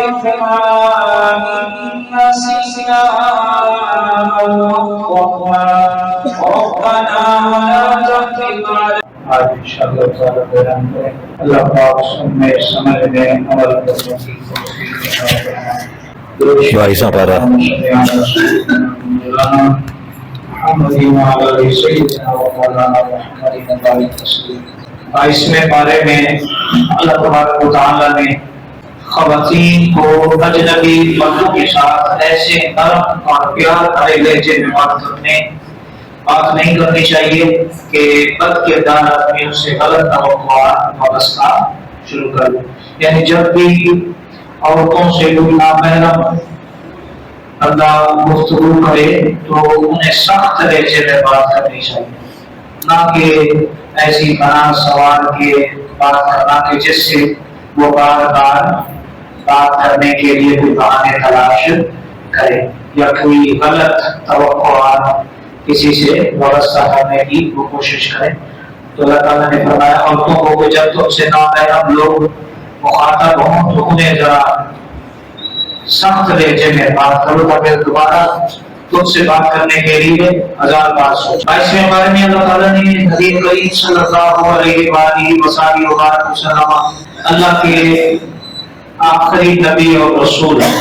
ربنا نسينا أو أخطأنا ربنا ولا تحمل علينا آج انشاءاللہ تعالی بیان کریں اللہ پاک سننے سمجھنے عمل کرنے کی توفیق بھائی صاحب آ رہا محمد وعلى سيدنا ومولانا محمد وعلى تسلیم. 22ویں پارے میں اللہ تبارک و تعالی نے خواتین کو اجنبی مردوں کے ساتھ ایسے نرم اور پیار بھرے لہجے میں بات نہیں کرنی چاہیے کہ بد کردار آدمی اس سے غلط توقعات وابستہ شروع کر دے. یعنی جب بھی عورتوں سے کوئی نامحرم اللہ گفتگو کرے تو انہیں سخت لہجے میں بات کرنی چاہیے، نہ کہ ایسی بنا سوال کے بات کرنا کہ جس سے وہ بار بار بات کرنے کے لیے کوئی بہانے تلاش کرے یا کوئی غلط توقعات کسی سے وابستہ کرنے کی وہ کوشش کرے. تو اللہ تعالیٰ نے فرمایا عورتوں کو کہ جب تم سے نامحرم لوگ مخاطب ہوں تو انہیں ذرا سخت لہجے میں بات کرو تاکہ دوبارہ تم سے بات کرنے کے لیے 1000 بار سوچ. 22ویں پارے میں اللہ تعالیٰ نے نبی کریم صلی اللہ علیہ وآلہ وسلم اللہ کے آخری نبی اور رسول ہیں،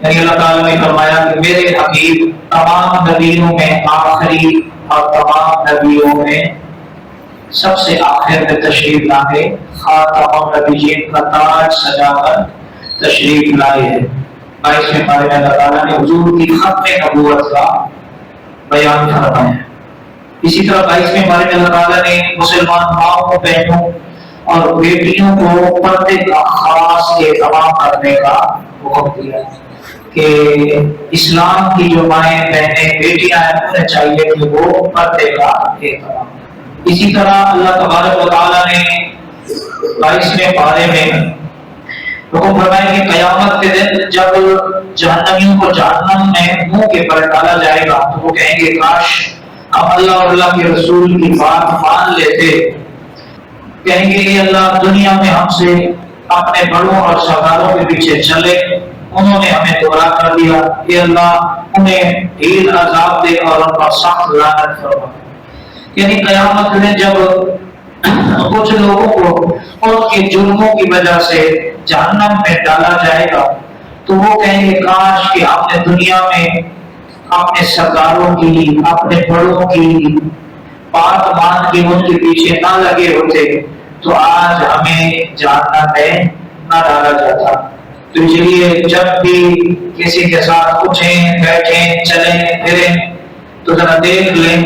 یعنی اللہ تعالیٰ نے فرمایا کہ میرے حبیب تمام نبیوں میں آخری اور تمام نبیوں میں سب سے آخر میں تشریف لائے، خاتم النبیین کا تاج سجا کر تشریف لائے ہیں. 22ویں پارے میں اللہ تعالیٰ نے حضور کی ختم نبوت کا بیان فرمایا ہے. اسی طرح 22ویں پارے میں اللہ تعالیٰ نے مسلمان ماؤں، بہنوں اور بیٹیوں کو پردے کا خاص اہتمام کرنے کا حکم دیا کہ اسلام کی جو مائیں بہنیں بیٹیاں ہیں انہیں چاہیے کہ وہ پردے کا اہتمام. اسی طرح اللہ تبارک و تعالیٰ نے 22ویں پارے میں حکم فرمایا کہ قیامت کے دن جب جہنمیوں کو جہنم میں منہ کے بل ڈالا جائے گا تو وہ کہیں گے کاش ہم اللہ اور اللہ کے رسول کی بات مان لیتے. کہیں گے کہ اللہ دنیا میں ہم سے اپنے بڑوں اور سرداروں کے پیچھے چلے، انہوں نے ہمیں گمراہ کر دیا، اے اللہ انہیں ڈھیل عذاب دے اور ان پر سخت لعنت فرما. یعنی قیامت کے دن جب کچھ لوگوں کو ان کے جرموں کی وجہ سے جہنم میں ڈالا جائے گا تو وہ کہیں گے کاش کہ آپ نے دنیا میں اپنے سرداروں کی، اپنے بڑوں کی بات مان کے ان کے پیچھے نہ لگے ہوتے تو آج ہمیں جہنم میں نہ ڈالا جاتا. تو اس لیے جب بھی کسی کے ساتھ اٹھیں بیٹھیں چلیں پھریں تو ذرا دیکھ لیں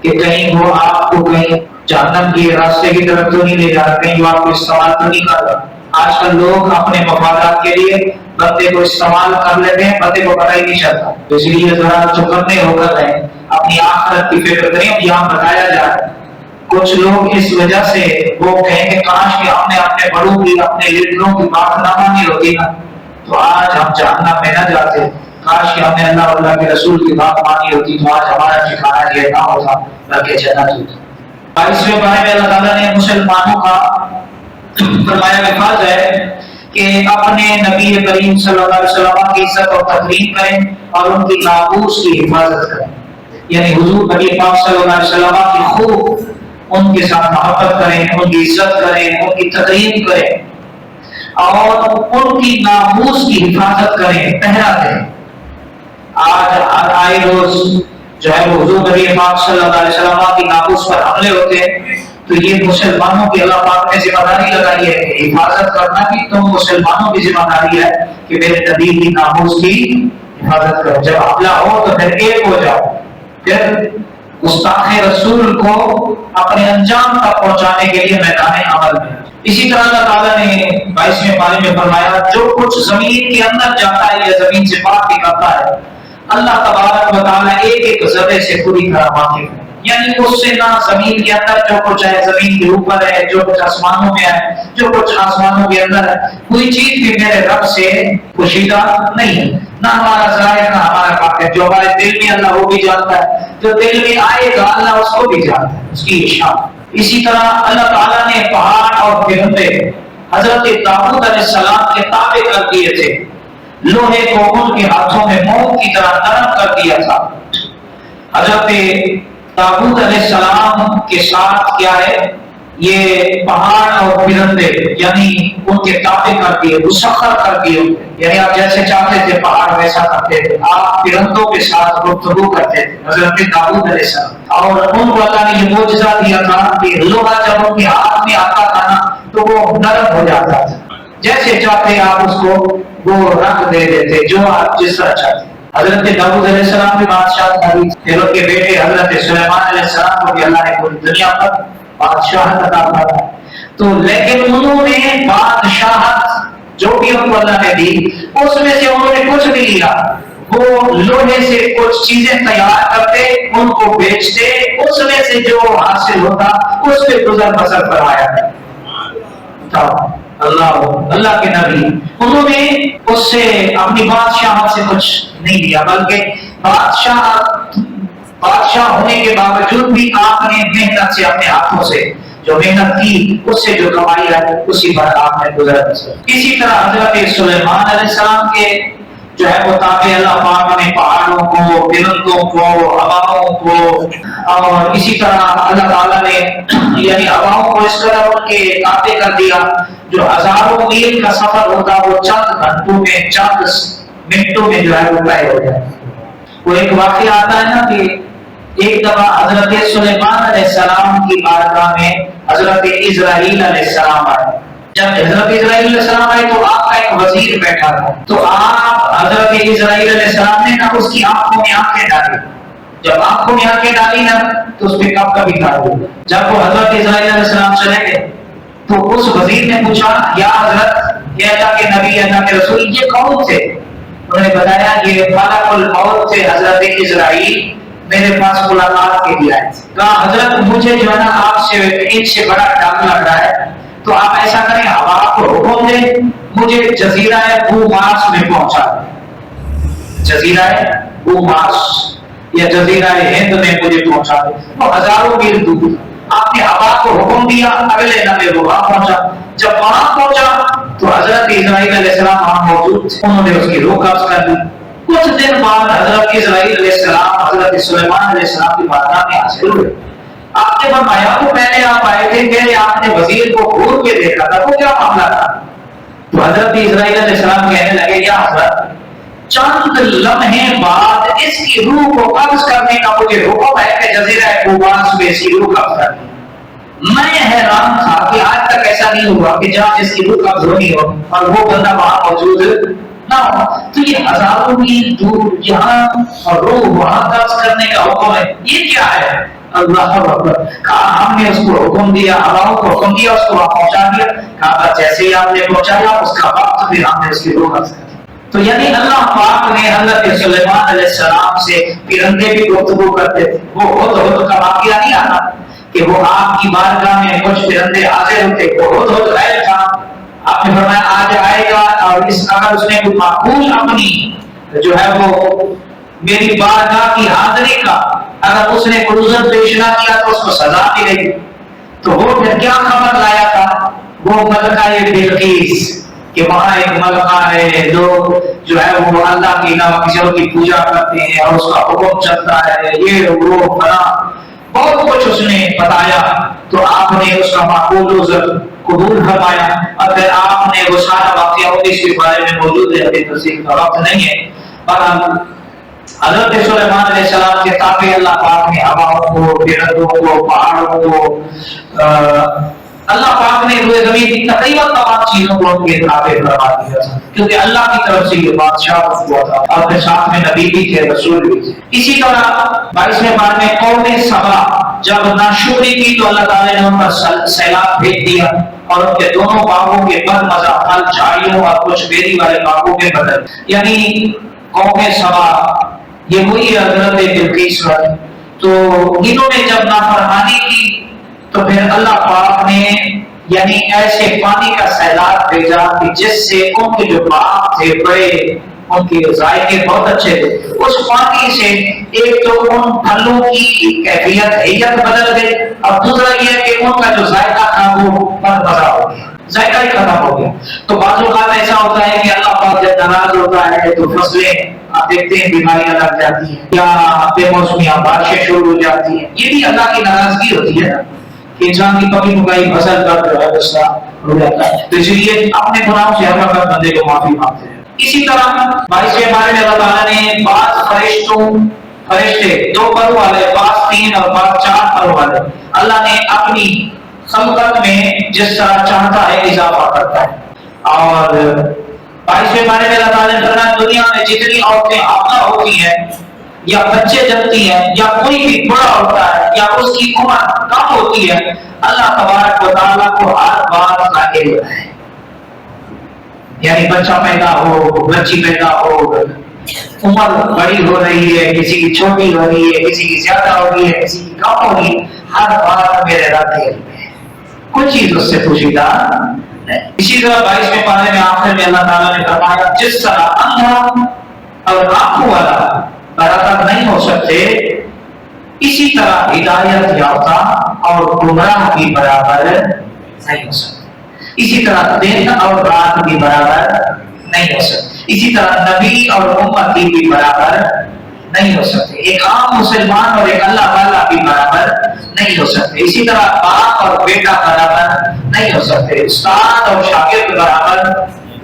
کہ کہیں وہ آپ کو کہیں جہنم کے راستے کی طرف تو نہیں لے جا رہا، کہیں وہ آپ کو استعمال تو نہیں کر رہا. آج کل لوگ اپنے مفادات کے لیے بندے کو استعمال کر لیتے ہیں، بندے کو پتہ ہی نہیں چلتا. اس لیے ذرا چوکنے ہو کر رہیں، اپنی آخرت کی فکر کریں. یہاں بتایا جا رہا ہے کچھ لوگ اس وجہ سے وہ کہیں گے کاش کہ ہم نے اپنے بڑوں کی، اپنے لیڈروں کی بات نہ مانی ہوتی نا تو آج ہم جہنم میں نہ جاتے. کاش کہ ہم نے اللہ اور اللہ کے رسول کی بات مانی ہوتی تو آج ہمارا ٹھکانہ یہ نہ ہوتا بلکہ جنت ہوتی. 22ویں پارے میں اللہ تعالیٰ نے مسلمانوں کا فرمایا کہ فرض ہے کہ اپنے نبی کریم صلی اللہ علیہ وسلم کی عزت اور تکریم کریں اور ان کی ناموس کی حفاظت کریں. یعنی حضور نبی پاک صلی اللہ علیہ وسلم کی خوب ان کے ساتھ محبت کریں، ان کی عزت کریں، ان کی تکریم کریں اور ان کی ناموس کی حفاظت کریں، پہرا دیں. آج ہر آئے روز جو ہے وہ حضور نبی پاک صلی اللہ علیہ وسلم کی ناموس پر حملے ہوتے ہیں تو یہ مسلمانوں کی اللہ پاک نے ذمہ داری لگائی ہے کہ حفاظت کرنا بھی تم مسلمانوں کی ذمہ داری ہے کہ میرے نبی کی ناموس کی حفاظت کرو. جب حملہ ہو تو پھر ایک ہو جاؤ، پھر گستاخ رسول کو اپنے انجام تک پہنچانے کے لیے میدان عمل میں. اسی طرح اللہ تعالیٰ نے 22ویں پارے میں فرمایا جو کچھ زمین کے اندر جاتا ہے یا زمین سے باہر نکلتا ہے اللہ تبارک و تعالیٰ ایک ایک ذرے سے پوری طرح واقف ہے. یعنی اس سے نہ زمین کے اندر جو کچھ ہے، زمین کے اوپر ہے، جو کچھ آسمانوں میں ہے، جو کچھ آسمانوں کے اندر ہے، کوئی چیز بھی میرے رب سے پوشیدہ نہیں ہے. نہ ہمارا ظاہر نہ ہمارا باطن. جو ہمارے دل میں اللہ وہ بھی جانتا ہے، جو دل میں آئے گا اللہ اس کو بھی جانتا ہے، اس کی اشارہ. اسی طرح اللہ تعالیٰ نے پہاڑ اور فرشتے حضرت داؤد علیہ السلام کے تابع کر دیے تھے، لوہے کو ان کے ہاتھوں میں موم کی طرح نرم کر دیا تھا۔ حضرت داؤد علیہ السلام کے ساتھ کیا ہے، یہ پہاڑ اور پرندے یعنی ان کے تابع کر دیے، مسخر کر دیے، یعنی آپ جیسے چاہتے تھے پہاڑ ویسا کرتے تھے، آپ پرندوں کے ساتھ گفتگو کرتے تھے حضرت داؤد علیہ السلام، اور ان کو اللہ نے یہ معجزہ دیا تھا کہ لوہا جب ان کے ہاتھ میں آتا تھا نا تو وہ نرم ہو جاتا تھا، جیسے چاہتے آپ اس کو وہ رنگ دے دیتے جو آپ جس طرح چاہتے۔ حضرت داؤد علیہ السلام بھی بادشاہ تھے، پھر ان کے بیٹے حضرت سلیمان علیہ السلام کو بھی اللہ نے پوری دنیا پر بادشاہت عطا فرمائی، تو لیکن انہوں نے بادشاہت جو بھی ان کو اللہ نے دی اس میں سے انہوں نے کچھ نہیں لیا، وہ لوہے سے کچھ چیزیں تیار کرتے، ان کو بیچتے، اس میں سے جو حاصل ہوتا اس پہ گزر بسر فرمایا۔ اللہ کے نبی انہوں نے اس سے اپنی بادشاہت سے کچھ نہیں لیا، بلکہ بادشاہ ہونے کے باوجود بھی آپ نے محنت سے اپنے ہاتھوں سے جو محنت کی اس سے جو کمائی ہے اسی پر آپ نے گزر بسر۔ اسی طرح حضرت سلیمان علیہ السلام کے جو ہے وہ تابع اللہ پاک نے پہاڑوں کو، پرندوں کو، ہواؤں کو، اور اسی طرح اللہ تعالیٰ نے یعنی ہواؤں کو اس طرح ان کے تابع کر دیا جو ہزاروں میل کا سفر ہوتا وہ چند گھنٹوں میں، چند منٹوں میں جو ہے وہ طے ہو جائے۔ وہ ایک واقعہ آتا ہے نا کہ ایک دفعہ حضرت سلیمان علیہ السلام کی بارگاہ میں حضرت اسرائیل علیہ السلام آئے۔ جب حضرت اسرائیل علیہ السلام آئے تو آپ کا ایک وزیر بیٹھا تھا، تو آپ حضرت اسرائیل علیہ السلام نے کہا اس کی آنکھوں میں آنکھیں ڈالی، جب آنکھوں میں آنکھیں ڈالی نا تو اس پہ کب کبھی کھا دیا۔ جب وہ حضرت اسرائیل علیہ السلام چلے گئے تو اس وزیر نے پوچھا یا حضرت، یہ اللہ کے نبی، اللہ کے رسول، یہ کون تھے؟ انہوں نے بتایا یہ ملک الموت تھے حضرت اسرائیل، میرے پاس ملاقات کے لیے آئے تھے۔ کہا حضرت مجھے جو ہے نا آپ سے ایک سے بڑا ڈر لگ رہا ہے، تو آپ ایسا کریں ہوا کو حکم دیں مجھے جزیرہ بوماس میں پہنچا دیں، جزیرہ بوماس یا جزیرہ ہند میں مجھے پہنچا دیں، وہ ہزاروں میل دور۔ آپ نے ہوا کو حکم دیا، اگلے لمحے وہ وہاں پہنچا۔ جب وہاں پہنچا تو حضرت اسرائیل علیہ السلام وہاں موجود تھے، انہوں نے اس کی روح قبض کر دی۔ کچھ دن بعد حضرت اسرائیل علیہ السلام حضرت سلیمان علیہ السلام کی بارگاہ میں حاضر ہوئے۔ آپ نے فرمایا تو پہلے آپ آئے تھے کہ آپ نے وزیر کو گھور کے دیکھا تھا، وہ کیا معاملہ تھا؟ تو حضرت اسرائیل علیہ السلام کہنے لگے یا حضرت چند لمحے بعد اس کی روح کو قبض کرنے کا مجھے حکم ہے کہ جزیرہ بوماس میں اس کی روح قبض کرنی۔ میں حیران تھا کہ آج تک ایسا نہیں ہوا کہ جہاں جس کی روح قبض ہونی ہو اور وہ بندہ وہاں موجود نہ ہو، تو یہ ہزاروں میل دور یہاں اور روح وہاں قبض کرنے کا حکم ہے، یہ کیا ہے؟ اللہ اکبر۔ کہا ہم نے اس کو حکم دیا، ہواؤں کو حکم دیا، اس کو وہاں پہنچا دیا۔ کہا جیسے ہی آپ نے پہنچایا اس کا وقت پھر ہم نے اس کی روح قبض کر دی۔ تو یعنی اللہ پاک نے حضرت سلیمان علیہ السلام سے پرندے بھی گفتگو کرتے تھے، وہ ہد کا واقعہ نہیں آتا کہ وہ آپ کی بارگاہ میں کچھ پرندے حاضر ہوتے، وہ ہد غائب تھا۔ آپ نے فرمایا آج آئے گا اور اگر اس نے کوئی معقول اپنی جو ہے وہ میری بارگاہ کی حاضری کا اگر اس نے کوئی عذر پیش نہ کیا تو اس کو سزا ملے گی۔ تو وہ پھر کیا خبر لایا تھا؟ وہ ملکہ بلقیس کہ وہاں ایک ملکہ ہے، لوگ جو ہے وہ اللہ کے علاوہ کسی اور کی پوجا کرتے ہیں اور اس کا حکم چلتا ہے، یہ وہ فلاں بہت کچھ اس نے بتایا۔ تو آپ نے اس کا معقول عذر قبول فرمایا، اور پھر آپ نے وہ سارا واقعہ اس کے بارے میں موجود ہے، ابھی تفصیل کا وقت نہیں ہے۔ اور حضرت سلیمان علیہ السلام کے تابع اللہ پاک نے ہواؤں کو، پرندوں کو، پہاڑوں کو، اللہ پاک نے روئے زمین کی تقریباً تمام چیزوں کو ان کے تابع فرما دیا تھا، کیونکہ اللہ کی طرف سے یہ بادشاہ ہوا تھا اور پھر ساتھ میں نبی بھی تھے، رسول بھی تھے۔ اسی طرح 22ویں بار میں قوم سبا جب ناشکری کی تو اللہ تعالیٰ نے ان پر سیلاب بھیج دیا اور ان کے دونوں باغوں کے بد مزہ پھل جھاڑیوں اور کچھ بیری والے باغوں میں بدل، یعنی قوم سبا یہ وہی حضرت بلقیس والی۔ تو انہوں نے جب نافرمانی کی تو پھر اللہ پاک نے یعنی ایسے پانی کا سیلاب بھیجا کہ جس سے ان کے جو باغ تھے بڑے، ان کے ذائقے بہت اچھے تھے، اس پانی سے ایک تو ان پھلوں کی کیفیت بدل گئی اور دوسرا یہ کہ ان کا جو ذائقہ تھا وہ بد مزہ ہو گیا۔ ذائقہ ہی ختم ہو گیا. تو بعض اوقات ایسا ہوتا ہے کہ اللہ پاک جب ناراض ہوتا ہے تو فصلیں آپ دیکھتے ہیں بیماریاں لگ جاتی ہیں یا بے موسمیاں بارشیں شروع ہو جاتی ہیں. یہ بھی اللہ کی ناراضگی ہوتی ہے نا کہ انسان کی پکی پکائی فصل کا جو ہے غصہ ہو جاتا ہے. تو اس لیے اپنے گناہوں سے ہر وقت بندے کو معافی مانگتے ہیں. اسی طرح 22ویں بارے میں اللہ تعالیٰ نے بعض فرشتے 2 پروں والے، بعض 3 اور بعض 4 پروں والے اللہ نے اپنی خلقت میں جس طرح چاہتا ہے اضافہ کرتا ہے. اور 22ویں بارے میں اللہ تعالیٰ نے فرمایا دنیا میں جتنی عورتیں حاملہ ہوتی ہیں یا بچے جنتی ہیں یا کوئی بھی بڑا ہوتا ہے یا اس کی عمر کم ہوتی ہے، اللہ تبارک و تعالیٰ کو ہر بار ظاہر ہوتا ہے. یعنی بچہ پیدا ہو، بچی پیدا ہو، عمر بڑی ہو رہی ہے، کسی کی چھوٹی ہو رہی ہے، کسی کی زیادہ ہو رہی ہے، کسی کی کم ہو رہی ہے، ہر بار میرے رب ہے، کوئی چیز اس سے پوشیدہ نہیں. اسی طرح 22ویں پارے میں آخر میں اللہ تعالیٰ نے فرمایا جس طرح اندھا اور آنکھوں والا برابر نہیں ہو سکتے، اسی طرح ہدایت یافتہ اور گمراہ بھی برابر نہیں ہو سکتے. اسی طرح دن اور رات بھی برابر نہیں ہو سکتے. اسی طرح نبی اور امتی بھی برابر نہیں ہو سکتے. ایک عام مسلمان اور ایک اللہ والا بھی برابر نہیں ہو سکتے. اسی طرح باپ اور بیٹا برابر نہیں ہو سکتے. استاد اور شاگرد برابر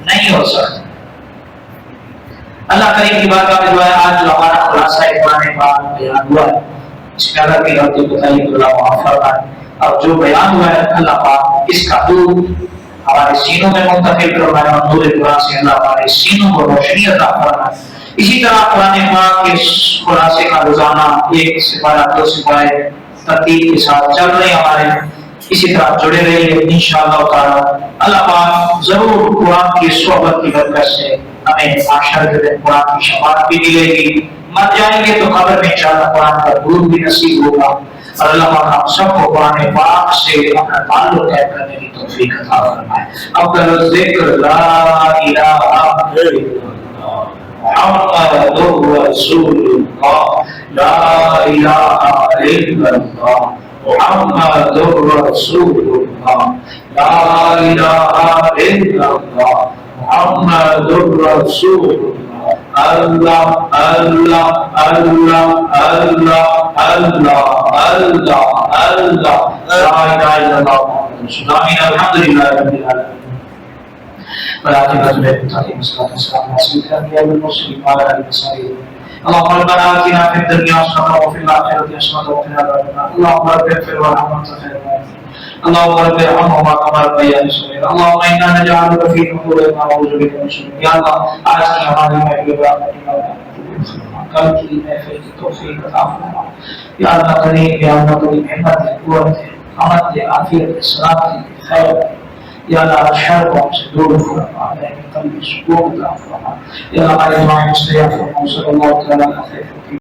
نہیں ہو سکتے. اللہ کریم کی بارگاہ میں جو ہے آج جو ہمارا خلاصہ قرآن پاک بیان ہوا ہے، اس میں اگر کی غلطی بتائی تو اللہ معاف فرمائے. اور جو بیان ہوا ہے اللہ پاک اس کا نور ہمارے سینوں میں منتقل فرمائے اور نور قرآن سے اللہ ہمارے سینوں کو روشنی عطا فرمائے. اسی طرح قرآن پاک کے خلاصے کا روزانہ 1 سپارہ 2 سپارے ترتیب کے ساتھ چل رہے ہمارے، اسی طرح جڑے رہیے انشاءاللہ تعالی. اللہ پاک ضرور قرآن کی صحبت کی برکت سے ہمیں معاشر کے دن قرآن کی شفاعت بھی ملے گی. مر جائیں گے تو قبر میں انشاءاللہ قرآن کا دور بھی نصیب ہوگا. اور اللہ پاک ہم سب کو قرآن پاک سے اپنا تعلق طے کرنے کی توفیق عطا فرمائے. افضل الذکر لا الہ الا اللہ محمد رسول اللہ لا الہ الا اللہ محمد رسول اللہ لا الہ الا اللہ محمد رسول اللہ. اللہ اللہ اللہ اللہ اللہ اللہ اللہ لا الہ الا اللہ محمد رسول اللہ. الحمدللہ رب العالمین. اللهم ربنا آتنا في الدنيا حسنة وفي الآخرة حسنة وقنا عذاب النار. اللهم رب اغفر وارحم وانت خير الراحمين. اللهم رب ارحمهما كما ربياني صغيرا. اللهم انا نجعلك في نحورنا ونعوذ بك من شرورهم. یا اللہ آج کی ہماری محفل کل کی محفل کی توفیق عطا فرما. یا اللہ کریم، یا اللہ کریم، حکمت ہے، قوت ہے، حمد ہے، عافیت ہے، سلامتی ہے، خیر ہے. یا اللہ شر کو ہم سے دور فرما، اپنے قلب سکون عطا فرما. یا اللہ ہمارے دعائیں مستجاب فرما. صلی اللہ تعالی علیہ وسلم.